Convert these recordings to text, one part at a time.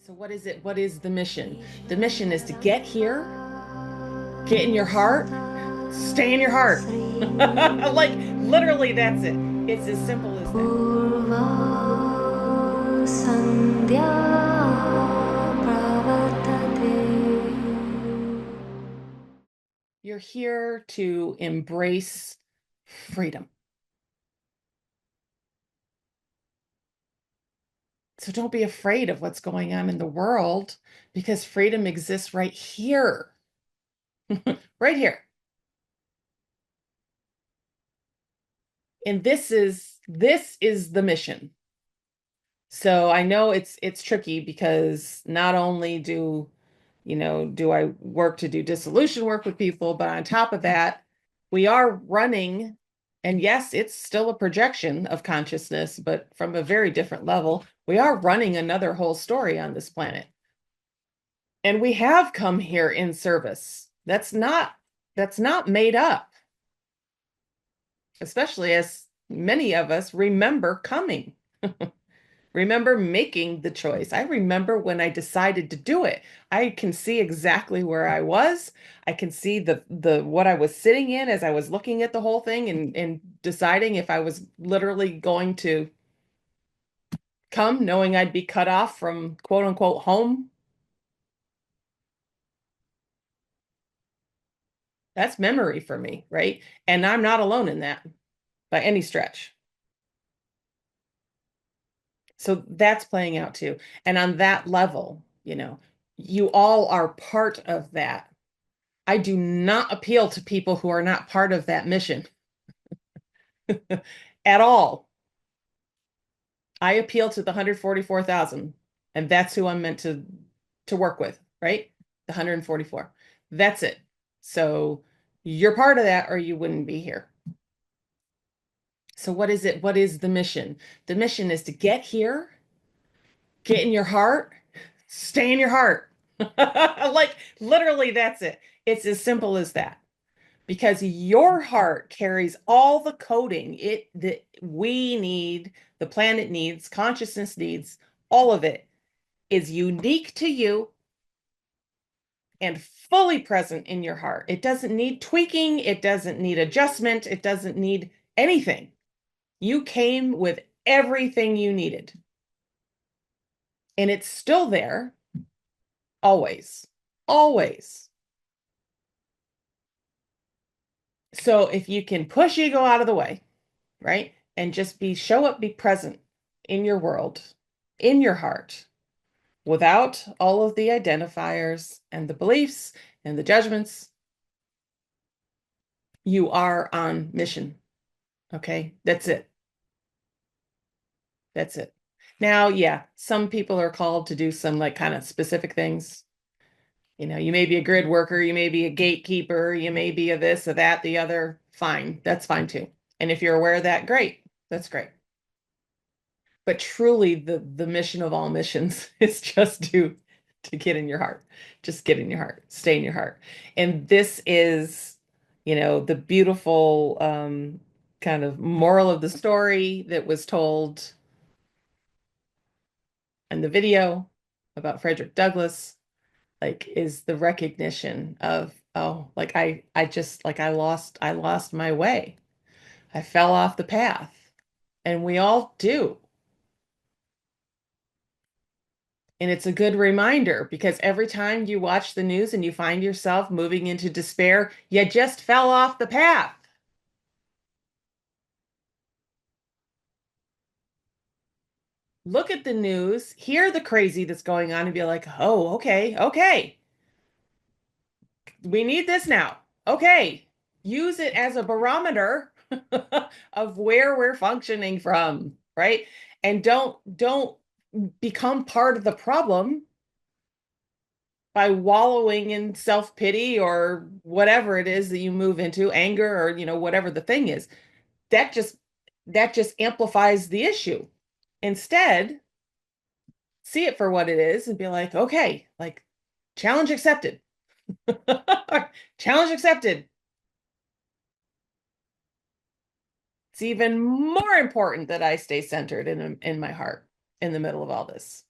So what is it? What is the mission? The mission is to get here, get in your heart, stay in your heart. Like literally that's it. It's as simple as that. सन्ध्या प्रवर्तते। You're here to embrace freedom. So don't be afraid of what's going on in the world because freedom exists right here. Right here. And this is the mission. So I know it's tricky because not only do I work to do dissolution work with people, but on top of that, we are running, and yes, it's still a projection of consciousness, but from a very different level. We are running another whole story on this planet. And we have come here in service. That's not made up, especially as many of us remember coming. Remember making the choice. I remember when I decided to do it. I can see exactly where I was. I can see the what I was sitting in as I was looking at the whole thing and deciding if I was literally going to come, knowing I'd be cut off from quote unquote home. That's memory for me, right? And I'm not alone in that by any stretch. So that's playing out too. And on that level, you all are part of that. I do not appeal to people who are not part of that mission at all. I appeal to the 144,000, and that's who I'm meant to work with, right? The 144. That's it. So you're part of that or you wouldn't be here. So what is it? What is the mission? The mission is to get here, get in your heart, stay in your heart. Like literally that's it. It's as simple as that. Because your heart carries all the coding it that we need, the planet needs, consciousness needs, all of it is unique to you and fully present in your heart. It doesn't need tweaking, it doesn't need adjustment, it doesn't need anything. You came with everything you needed. And it's still there always. Always. So if you can push ego out of the way, right? And just show up, be present in your world, in your heart, without all of the identifiers and the beliefs and the judgments. You are on mission. Okay. That's it. That's it. Now, yeah, some people are called to do some like kind of specific things. You may be a grid worker, you may be a gatekeeper, you may be a this, a that, the other. Fine. That's fine too. And if you're aware of that, great. That's great. But truly the mission of all missions is just to get in your heart. Just get in your heart, stay in your heart. And this is the beautiful kind of moral of the story that was told in the video about Frederick Douglass, like is the recognition of, oh, like I just like I lost my way. I fell off the path, and we all do. And it's a good reminder because every time you watch the news and you find yourself moving into despair, you just fell off the path. Look at the news, hear the crazy that's going on, and be like, oh, okay, okay. We need this now. Okay. Use it as a barometer of where we're functioning from, right? And don't become part of the problem by wallowing in self-pity or whatever it is that you move into, anger or whatever the thing is. That just amplifies the issue. Instead, see it for what it is and be like, okay, like challenge accepted. Challenge accepted. It's even more important that I stay centered in my heart in the middle of all this.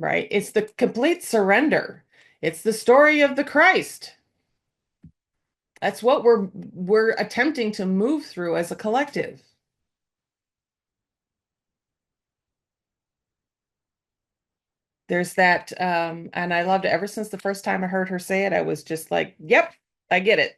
right? It's the complete surrender. It's the story of the Christ. That's what we're attempting to move through as a collective. There's that, and I loved it ever since the first time I heard her say it. I was just like, yep, I get it.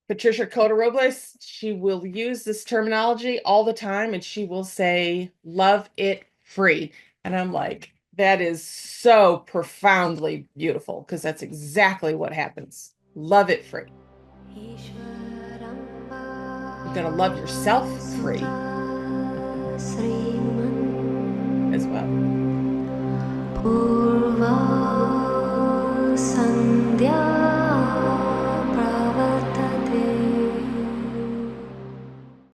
Patricia Cota Robles, she will use this terminology all the time and she will say, love it free. And I'm like, that is so profoundly beautiful because that's exactly what happens. Love it free. ईश्वरं You're going to love yourself free श्रीमन् as well.